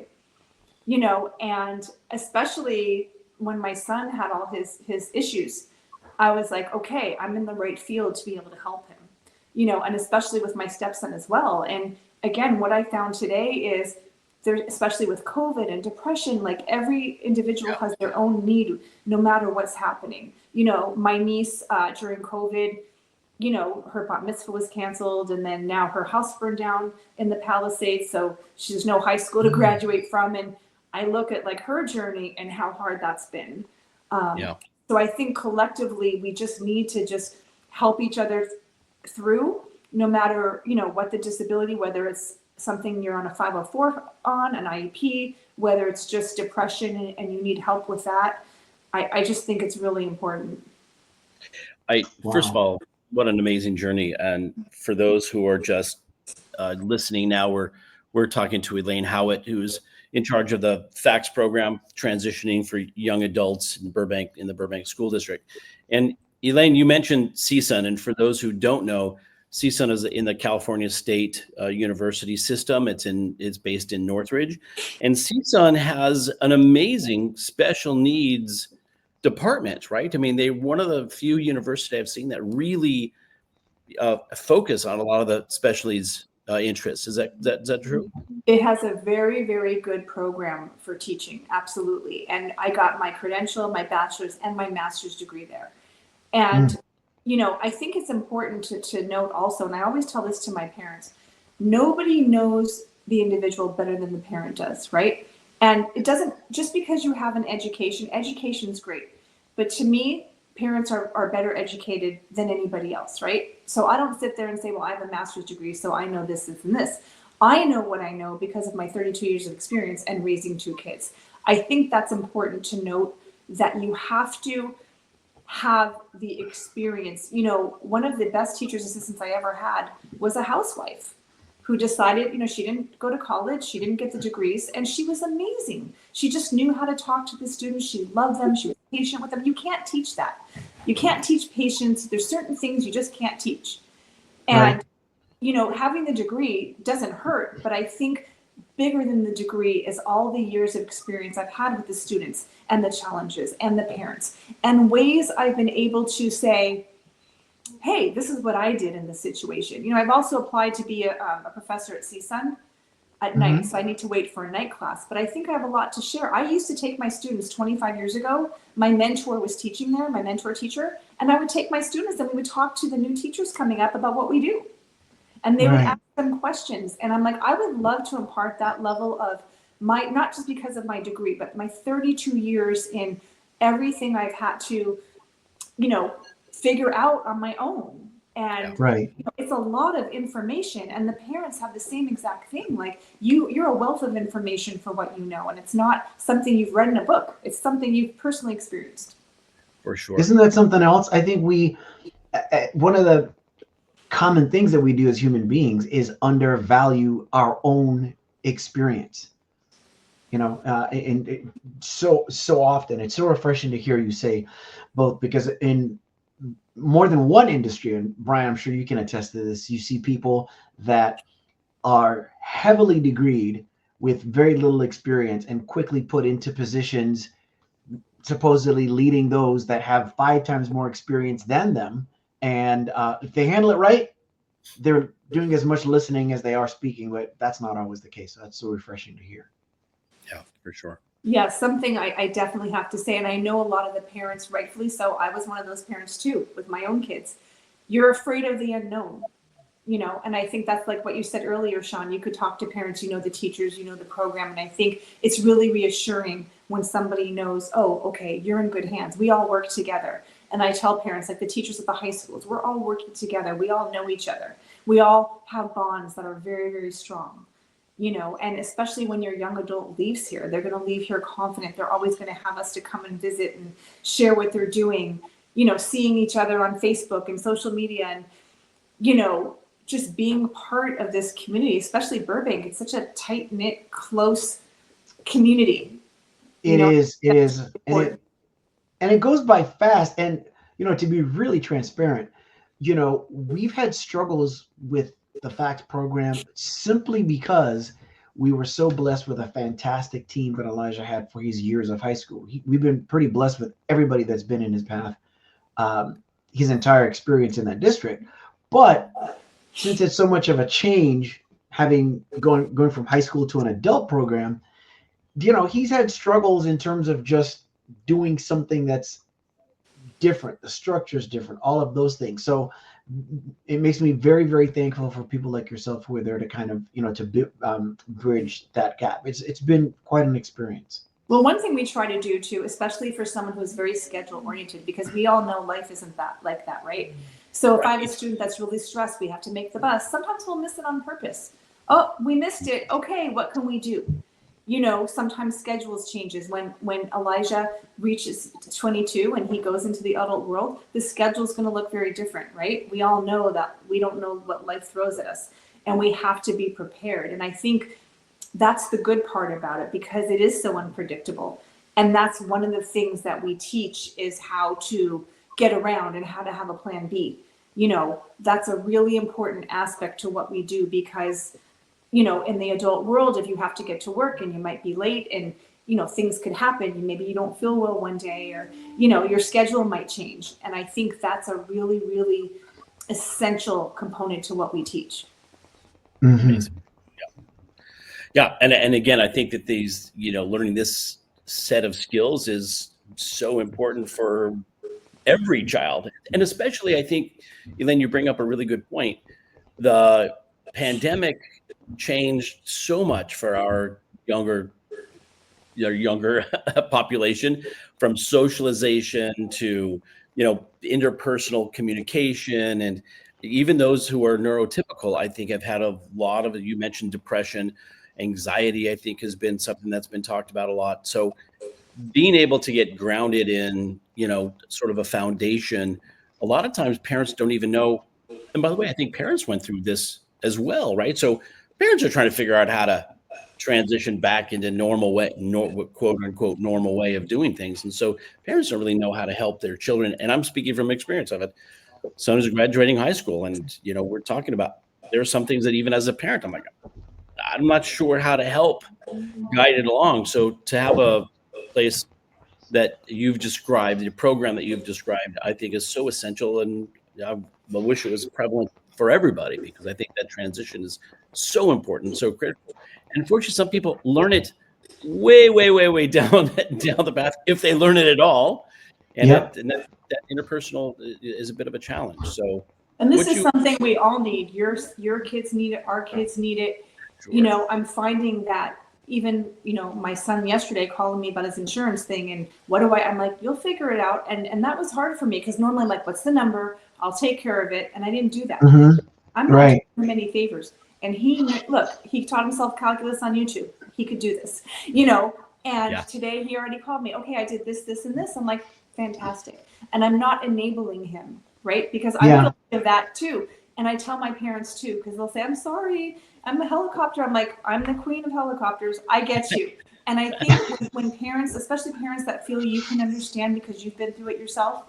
and especially when my son had all his issues, I was like, okay, I'm in the right field to be able to help him, and especially with my stepson as well. And again, what I found today is there, especially with COVID and depression, like every individual has their own need, no matter what's happening. My niece during COVID, her bat mitzvah was canceled, and then now her house burned down in the Palisades, so there's no high school to graduate from. And I look at like her journey and how hard that's been. So I think collectively we just need to just help each other through, no matter what the disability, whether it's something you're on a 504 on, an IEP, whether it's just depression and you need help with that. I just think it's really important. First of all, what an amazing journey. And for those who are just listening now, we're talking to Elayne Howitt, who's in charge of the FACTS program, transitioning for young adults in the Burbank School District. And Elayne, you mentioned CSUN, and for those who don't know, CSUN is in the California State University system. It's based in Northridge, and CSUN has an amazing special needs department, right? I mean, they're one of the few universities I've seen that really focus on a lot of the special needs interests. Is that true? It has a very, very good program for teaching. Absolutely. And I got my credential, my bachelor's and my master's degree there. And, I think it's important to note also, and I always tell this to my parents, nobody knows the individual better than the parent does, right? And it doesn't, just because you have an education's great. But to me, parents are better educated than anybody else, right? So I don't sit there and say, well, I have a master's degree, so I know this, and this. I know what I know because of my 32 years of experience and raising 2 kids. I think that's important to note, that you have to have the experience. One of the best teacher's assistants I ever had was a housewife who decided, she didn't go to college, she didn't get the degrees, and she was amazing. She just knew how to talk to the students. She loved them. She was patient with them. You can't teach that. You can't teach patience. There's certain things you just can't teach. And, having the degree doesn't hurt, but I think bigger than the degree is all the years of experience I've had with the students and the challenges and the parents and ways I've been able to say, hey, this is what I did in this situation. I've also applied to be a professor at CSUN at night, so I need to wait for a night class. But I think I have a lot to share. I used to take my students 25 years ago. My mentor was teaching there, my mentor teacher, and I would take my students and we would talk to the new teachers coming up about what we do. And they would ask them questions. And I'm like, I would love to impart that level of not just because of my degree, but my 32 years in everything I've had to, figure out on my own. And it's a lot of information, and the parents have the same exact thing. Like you're a wealth of information for what you know, and it's not something you've read in a book. It's something you've personally experienced. For sure. Isn't that something else? I think one of the common things that we do as human beings is undervalue our own experience. And so often it's so refreshing to hear you say both, because in more than one industry, and Brian, I'm sure you can attest to this, you see people that are heavily degreed with very little experience and quickly put into positions supposedly leading those that have 5 times more experience than them. And if they handle it right, they're doing as much listening as they are speaking, but that's not always the case. So that's so refreshing to hear. Yeah, for sure. Yeah, something I definitely have to say, and I know a lot of the parents, rightfully so, I was one of those parents too, with my own kids. You're afraid of the unknown, and I think that's like what you said earlier, Sean. You could talk to parents, the teachers, the program, and I think it's really reassuring when somebody knows, oh, okay, you're in good hands. We all work together. And I tell parents, like the teachers at the high schools, we're all working together. We all know each other. We all have bonds that are very, very strong. And especially when your young adult leaves here, they're going to leave here confident. They're always going to have us to come and visit and share what they're doing, seeing each other on Facebook and social media and, just being part of this community, especially Burbank. It's such a tight knit, close community. It is, and it goes by fast. And to be really transparent, we've had struggles with the FACTS program simply because we were so blessed with a fantastic team that Elijah had for his years of high school. We've been pretty blessed with everybody that's been in his path, his entire experience in that district. But since it's so much of a change, having going from high school to an adult program, he's had struggles in terms of just doing something that's different. The structure is different, all of those things. So it makes me very, very thankful for people like yourself who are there to kind of, to bridge that gap. It's been quite an experience. Well, one thing we try to do too, especially for someone who's very schedule oriented, because we all know life isn't like that, right? So if I have a student that's really stressed, we have to make the bus. Sometimes we'll miss it on purpose. Oh, we missed it. Okay, what can we do? Sometimes schedules changes. When Elijah reaches 22 and he goes into the adult world, the schedule is going to look very different, right? We all know that we don't know what life throws at us, and we have to be prepared. And I think that's the good part about it, because it is so unpredictable. And that's one of the things that we teach, is how to get around and how to have a plan B. That's a really important aspect to what we do, because in the adult world, if you have to get to work and you might be late and, things could happen, maybe you don't feel well one day, or, your schedule might change. And I think that's a really, really essential component to what we teach. Mm-hmm. Yeah. And again, I think that these, learning this set of skills is so important for every child. And especially, I think, Elayne, you bring up a really good point. The pandemic changed so much for our younger population, from socialization to interpersonal communication. And even those who are neurotypical, I think, have had a lot of, you mentioned depression, anxiety, I think has been something that's been talked about a lot. So being able to get grounded in sort of a foundation, a lot of times parents don't even know. And by the way, I think parents went through this as well, right? So parents are trying to figure out how to transition back into normal way, quote unquote, normal way of doing things. And so parents don't really know how to help their children. And I'm speaking from experience of it. Son is graduating high school, and we're talking about, there are some things that even as a parent, I'm like, I'm not sure how to help guide it along. So to have a place that you've described, the program that you've described, I think is so essential. And I wish it was prevalent for everybody, because I think that transition is so important, so critical. And unfortunately, some people learn it way, way, way, way down the path, if they learn it at all. And that interpersonal is a bit of a challenge. So, and this is something we all need. Your kids need it. Our kids need it. Sure. I'm finding that even, my son yesterday calling me about his insurance thing, and I'm like, you'll figure it out. And that was hard for me, because normally I'm like, what's the number? I'll take care of it. And I didn't do that. Mm-hmm. I'm not doing him any favors. And he taught himself calculus on YouTube. He could do this, and today he already called me. Okay, I did this, this, and this. I'm like, fantastic. And I'm not enabling him, right? Because I'm guilty of that too. And I tell my parents too, because they'll say, I'm sorry, I'm a helicopter. I'm like, I'm the queen of helicopters. I get you. And I think when parents, especially parents that feel you can understand because you've been through it yourself,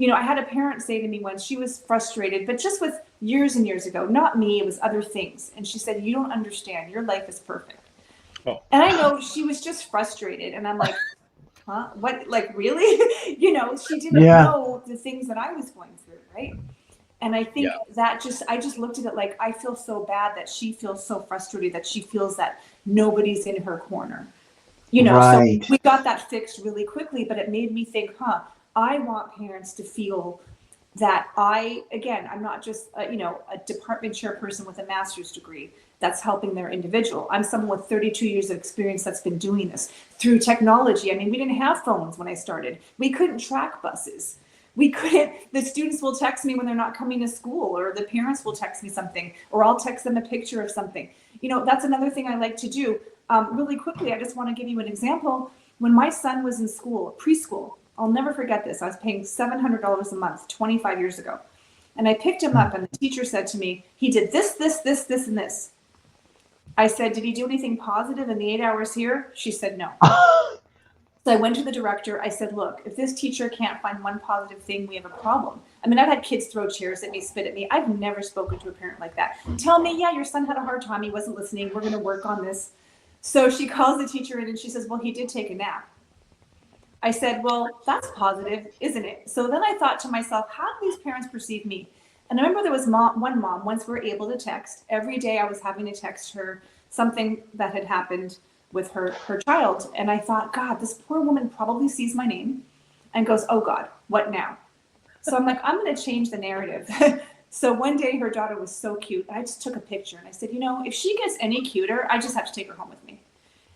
I had a parent say to me once, she was frustrated, but just with years and years ago, not me, it was other things. And she said, you don't understand. Your life is perfect. Oh. And I know she was just frustrated. And I'm like, huh? What? Like, really? She didn't know the things that I was going through, right? And I think that I just looked at it like, I feel so bad that she feels so frustrated, that she feels that nobody's in her corner. Right. So we got that fixed really quickly, but it made me think, I want parents to feel that I'm not just, a department chairperson with a master's degree that's helping their individual. I'm someone with 32 years of experience that's been doing this through technology. I mean, we didn't have phones when I started. We couldn't track buses. The students will text me when they're not coming to school, or the parents will text me something, or I'll text them a picture of something. That's another thing I like to do. Really quickly, I just want to give you an example. When my son was in school, preschool, I'll never forget this. I was paying $700 a month 25 years ago. And I picked him up, and the teacher said to me, he did this, this, this, this, and this. I said, did he do anything positive in the 8 hours here? She said, no. So I went to the director. I said, look, if this teacher can't find one positive thing, we have a problem. I mean, I've had kids throw chairs at me, spit at me. I've never spoken to a parent like that. Tell me, yeah, your son had a hard time. He wasn't listening. We're going to work on this. So she calls the teacher in and she says, well, he did take a nap. I said, well, that's positive, isn't it? So then I thought to myself, how do these parents perceive me? And I remember there was one mom, once we were able to text. Every day I was having to text her something that had happened with her child. And I thought, God, this poor woman probably sees my name and goes, oh God, what now? So I'm like, I'm going to change the narrative. So one day her daughter was so cute. I just took a picture and I said, you know, if she gets any cuter, I just have to take her home with me.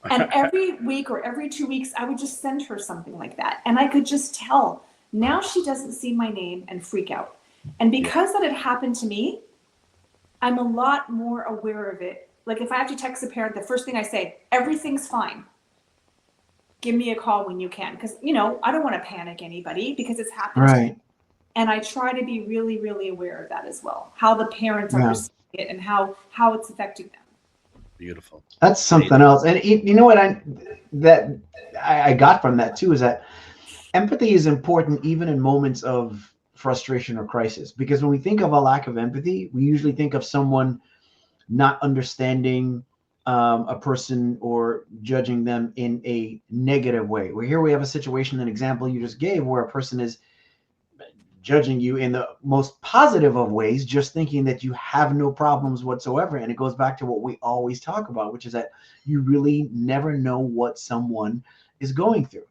And every week or every 2 weeks, I would just send her something like that. And I could just tell now she doesn't see my name and freak out. And because that had happened to me, I'm a lot more aware of it. Like if I have to text a parent, the first thing I say, everything's fine. Give me a call when you can. Because, you know, I don't want to panic anybody because it's happened to me. And I try to be really, really aware of that as well. How the parents are receiving it and how it's affecting them. Beautiful. That's something else. And you know what I got from that too, is that empathy is important even in moments of frustration or crisis. Because when we think of a lack of empathy, we usually think of someone not understanding a person or judging them in a negative way. Where here we have a situation, an example you just gave, where a person is judging you in the most positive of ways, just thinking that you have no problems whatsoever. And it goes back to what we always talk about, which is that you really never know what someone is going through.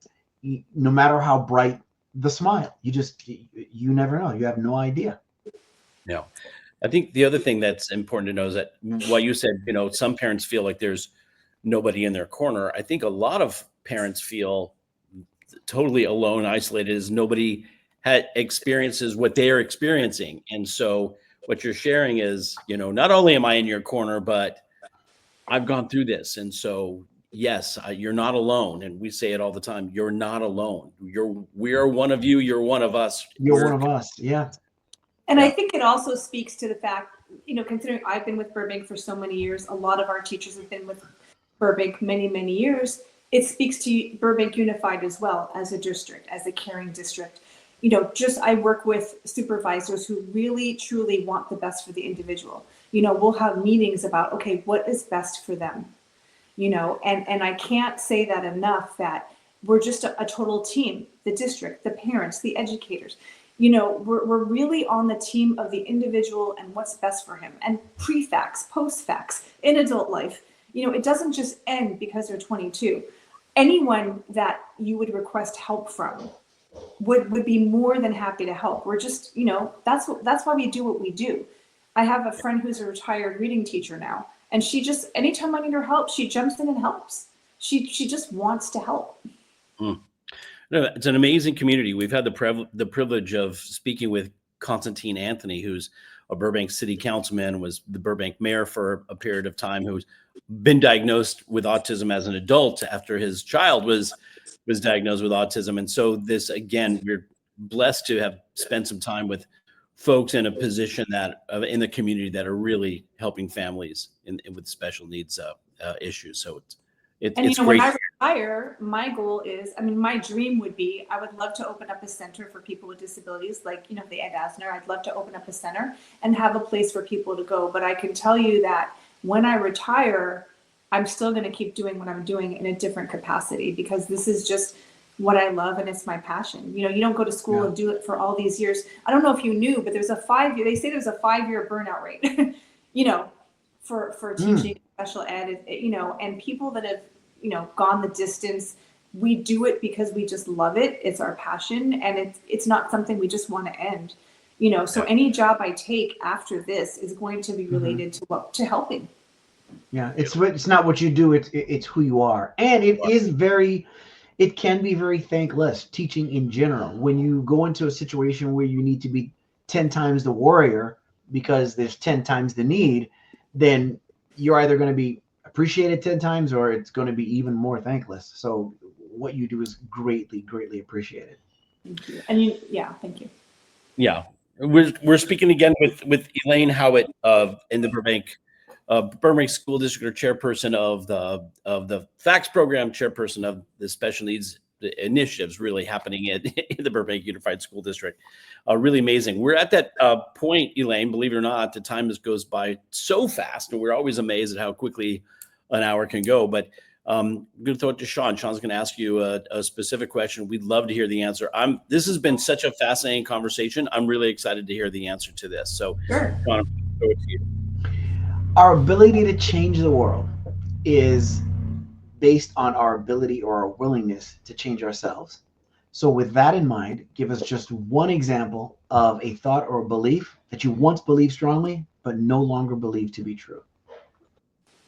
No matter how bright the smile, you never know. You have no idea. No. I think the other thing that's important to know is that while you said, you know, some parents feel like there's nobody in their corner, I think a lot of parents feel totally alone, isolated, as nobody experiences what they are experiencing. And so what you're sharing is, you know, not only am I in your corner, but I've gone through this. And so, yes, you're not alone. And we say it all the time. You're not alone. We're one of you. You're one of us. You're one of us. Yeah. And I think it also speaks to the fact, you know, considering I've been with Burbank for so many years, a lot of our teachers have been with Burbank many, many years. It speaks to Burbank Unified as well as a district, as a caring district. You know, I work with supervisors who really, truly want the best for the individual. You know, we'll have meetings about, okay, what is best for them? You know, and I can't say that enough, that we're just a total team, the district, the parents, the educators. You know, we're really on the team of the individual and what's best for him. And pre-fax, post-fax, in adult life, you know, it doesn't just end because they're 22. Anyone that you would request help from would be more than happy to help. We're just, you know, that's why we do what we do. I have a friend who's a retired reading teacher now, and she just, anytime I need her help, she jumps in and helps. She just wants to help. No, it's an amazing community. We've had the privilege of speaking with Constantine Anthony, who's a Burbank city councilman, was the Burbank mayor for a period of time, who's been diagnosed with autism as an adult after his child was diagnosed with autism. And so this, again, we're blessed to have spent some time with folks in a position that in the community that are really helping families with special needs issues. So it's you know, great. when I retire, my goal is, I mean, my dream would be, I would love to open up a center for people with disabilities, like, you know, the Ed Asner. I'd love to open up a center and have a place for people to go. But I can tell you that when I retire, I'm still going to keep doing what I'm doing in a different capacity, because this is just what I love and it's my passion. You know, you don't go to school and do it for all these years. I don't know if you knew, but they say there's a 5-year burnout rate, you know, for teaching special ed, you know, and people that have, you know, gone the distance, we do it because we just love it. It's our passion, and it's not something we just want to end, you know. So any job I take after this is going to be related to helping. Yeah, it's not what you do, it's who you are. And it can be very thankless, teaching in general. When you go into a situation where you need to be 10 times the warrior because there's 10 times the need, then you're either going to be appreciated 10 times or it's going to be even more thankless. So what you do is greatly, greatly appreciated. Thank you. And thank you. Yeah. We're speaking again with Elayne Howitt in the Burbank School District, or chairperson of the FACTS program, chairperson of the special needs initiatives really happening in the Burbank Unified School District. Really amazing. We're at that point, Elayne, believe it or not, the time just goes by so fast, and we're always amazed at how quickly an hour can go. But I'm going to throw it to Sean. Sean's going to ask you a specific question. We'd love to hear the answer. This has been such a fascinating conversation. I'm really excited to hear the answer to this. So, Sure. Sean, I'm going to throw it to you. Our ability to change the world is based on our ability or our willingness to change ourselves. So with that in mind, give us just one example of a thought or a belief that you once believed strongly, but no longer believe to be true.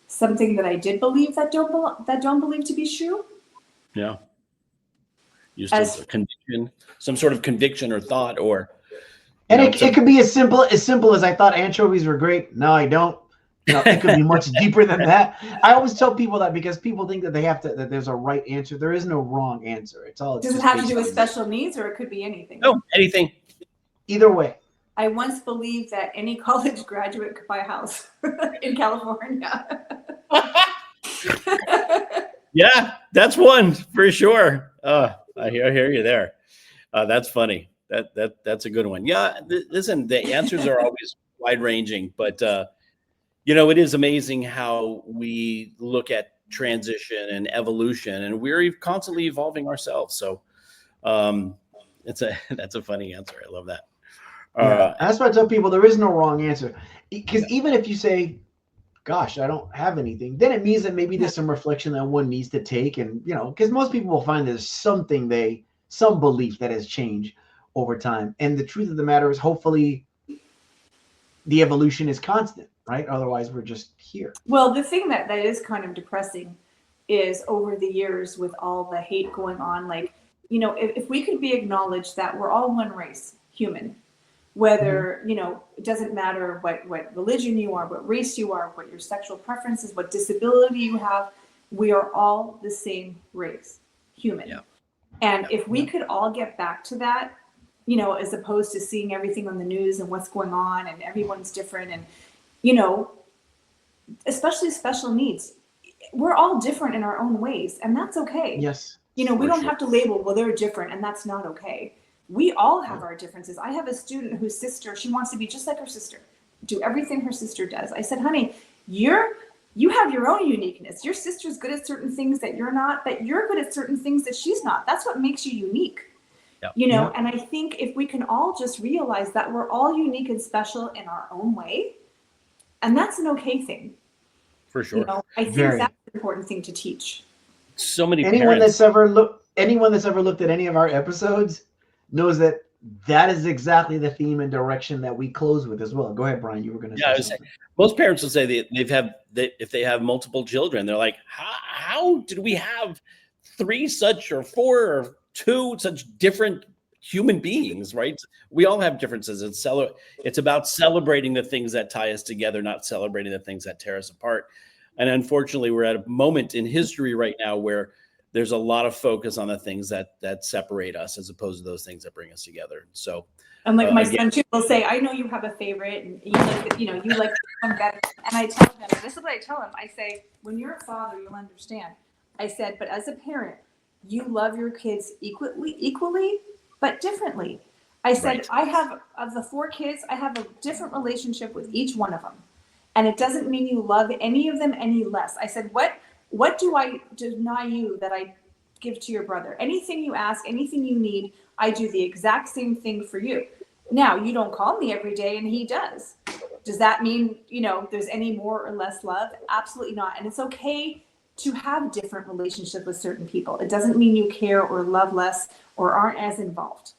Something that I did believe that don't believe to be true. Yeah. A conviction, some sort of conviction or thought, or. And it could be as simple as I thought anchovies were great. No, I don't. It could be much deeper than that. I always tell people that because people think that that there's a right answer. There is no wrong answer. Does it have to do with special needs, or it could be anything? No, anything. Either way. I once believed that any college graduate could buy a house in California. Yeah, that's one for sure. I hear you there. That's funny. That's a good one. Yeah, listen, the answers are always wide ranging, but it is amazing how we look at transition and evolution, and we're constantly evolving ourselves. So that's a funny answer. I love that. That's why I tell people there is no wrong answer. Because even if you say, gosh, I don't have anything, then it means that maybe there's some reflection that one needs to take. And, because most people will find there's some belief that has changed over time. And the truth of the matter is, hopefully, the evolution is constant, right? Otherwise, we're just here. Well, the thing that is kind of depressing is over the years with all the hate going on, if we could be acknowledged that we're all one race, human, whether, it doesn't matter what religion you are, what race you are, what your sexual preferences, what disability you have, we are all the same race, human. Yeah. And if we could all get back to that, as opposed to seeing everything on the news and what's going on and everyone's different and, especially special needs, we're all different in our own ways, and that's okay. Yes. We don't have to label, well, they're different, and that's not okay. We all have our differences. I have a student whose sister, she wants to be just like her sister, do everything her sister does. I said, honey, you have your own uniqueness. Your sister's good at certain things that you're not, but you're good at certain things that she's not. That's what makes you unique. Yeah. And I think if we can all just realize that we're all unique and special in our own way, and that's an okay thing. For sure. I think that's an important thing to teach. So many anyone parents. that's ever looked at any of our episodes knows that is exactly the theme and direction that we close with as well. Go ahead, Brian. You were going to say something. Most parents will say if they have multiple children, they're like, how did we have 3 such or 4 or 2 such different human beings, right? We all have differences. It's about celebrating the things that tie us together, not celebrating the things that tear us apart. And unfortunately, we're at a moment in history right now where there's a lot of focus on the things that separate us as opposed to those things that bring us together. So, and my son too will say, I know you have a favorite, and you like one better. And I tell him, this is what I tell him. I say, when you're a father, you'll understand. I said, but as a parent, you love your kids equally, but differently. I said, right. I have, of the 4 kids, I have a different relationship with each one of them. And it doesn't mean you love any of them any less. I said, what do I deny you that I give to your brother? Anything you ask, anything you need, I do the exact same thing for you. Now, you don't call me every day and he does. Does that mean, there's any more or less love? Absolutely not. And it's okay to have different relationships with certain people. It doesn't mean you care or love less or aren't as involved.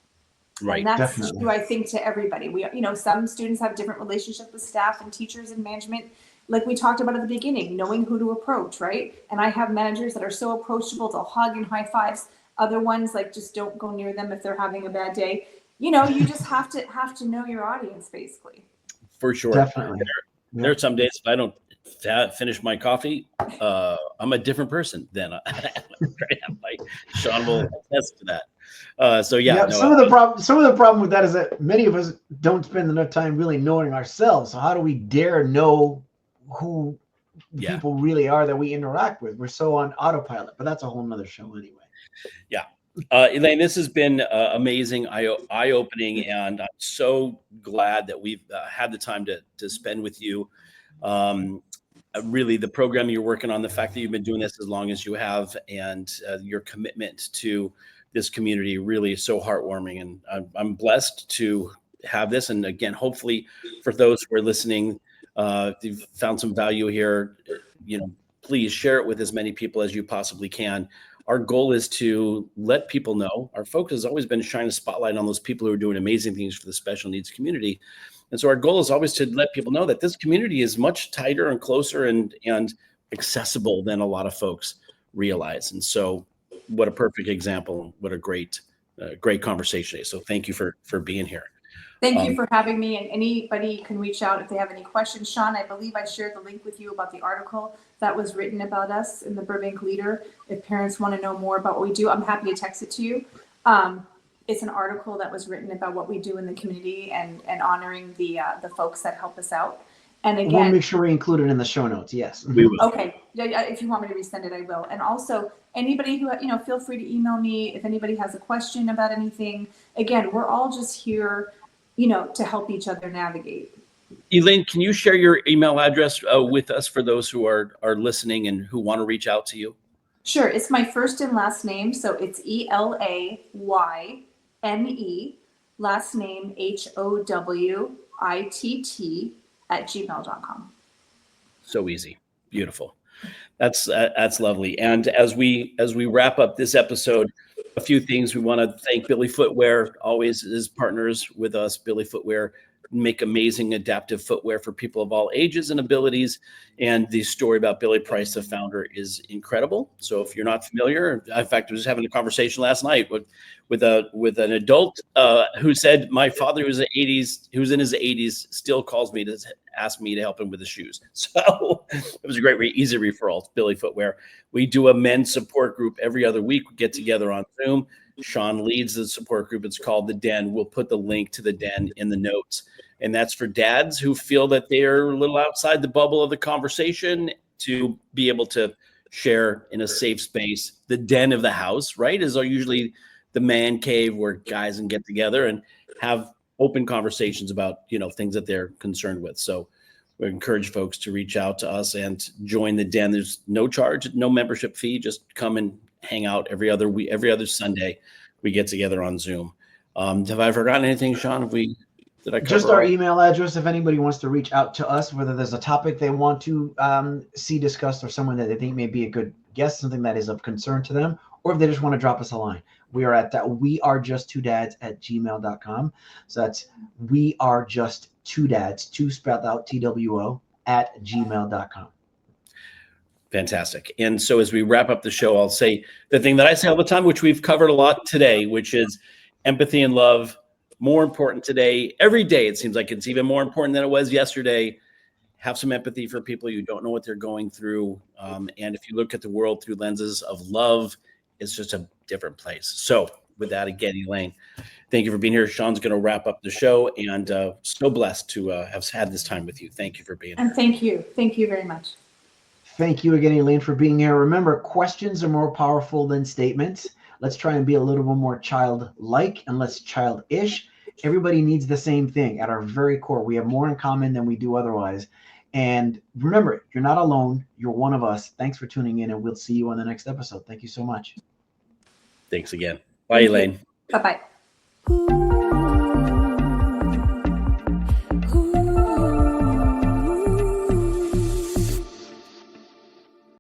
Right. And that's Definitely true, I think, to everybody. We, some students have different relationships with staff and teachers and management, like we talked about at the beginning, knowing who to approach, right? And I have managers that are so approachable, they'll hug and high fives. Other ones, just don't go near them if they're having a bad day. You just have to know your audience, basically. For sure. Definitely. There are some days if I don't finish my coffee, I'm a different person then. Sean will attest to that. So yeah, no, some of the problem with that is that many of us don't spend enough time really knowing ourselves. So how do we dare know who people really are that we interact with? We're so on autopilot, but that's a whole nother show anyway. Yeah. Elayne, this has been amazing, eye-opening, and I'm so glad that we've had the time to spend with you. Really, the program you're working on, the fact that you've been doing this as long as you have, and your commitment to this community really is so heartwarming. And I'm blessed to have this. And again, hopefully for those who are listening, if you've found some value here, please share it with as many people as you possibly can. Our goal is to let people know. Our focus has always been shining a spotlight on those people who are doing amazing things for the special needs community. And so our goal is always to let people know that this community is much tighter and closer and accessible than a lot of folks realize. And so what a perfect example. What a great conversation today. So thank you for being here. Thank you for having me, and anybody can reach out if they have any questions. Sean, I believe I shared the link with you about the article that was written about us in the Burbank Leader. If parents want to know more about what we do, I'm happy to text it to you. It's an article that was written about what we do in the community and honoring the folks that help us out. And again, we'll make sure we include it in the show notes. Yes. We will. Okay. If you want me to resend it, I will. And also anybody who, feel free to email me if anybody has a question about anything. Again, we're all just here, to help each other navigate. Elayne, can you share your email address with us for those who are listening and who want to reach out to you? Sure. It's my first and last name. So it's Elayne, last name Howitt @gmail.com. So easy. Beautiful. That's lovely. And as we wrap up this episode, a few things. We want to thank Billy Footwear, always is partners with us. Billy Footwear make amazing adaptive footwear for people of all ages and abilities. And the story about Billy Price, the founder, is incredible. So if you're not familiar, in fact, I was having a conversation last night with an adult who said, my father who was in his 80s still calls me to ask me to help him with his shoes. So it was a great, easy referral to Billy Footwear. We do a men's support group every other week. We get together on Zoom. Sean leads the support group. It's called The Den. We'll put the link to The Den in the notes. And that's for dads who feel that they're a little outside the bubble of the conversation to be able to share in a safe space. The den of the house, right, is usually the man cave where guys can get together and have open conversations about, things that they're concerned with. So we encourage folks to reach out to us and join the den. There's no charge, no membership fee. Just come and hang out every other Sunday. We get together on Zoom. Have I forgotten anything, Sean? Did I cover just our all? email address if anybody wants to reach out to us, whether there's a topic they want to see discussed or someone that they think may be a good guest, something that is of concern to them, or if they just want to drop us a line. We are at wearejusttwodads@gmail.com. So that's wearejusttwodads, two spelled out TWO @gmail.com. Fantastic. And so as we wrap up the show, I'll say the thing that I say all the time, which we've covered a lot today, which is empathy and love. More important today. Every day, it seems like it's even more important than it was yesterday. Have some empathy for people. You don't know what they're going through. And if you look at the world through lenses of love, it's just a different place. So with that, again, Elayne, thank you for being here. Sean's going to wrap up the show, and so blessed to have had this time with you. Thank you for being here. And thank you. Thank you very much. Thank you again, Elayne, for being here. Remember, questions are more powerful than statements. Let's try and be a little bit more childlike and less childish. Everybody needs the same thing. At our very core, we have more in common than we do otherwise. And remember, you're not alone. You're one of us. Thanks for tuning in, and we'll see you on the next episode. Thank you so much. Thanks again. Bye, Elayne. Bye-bye.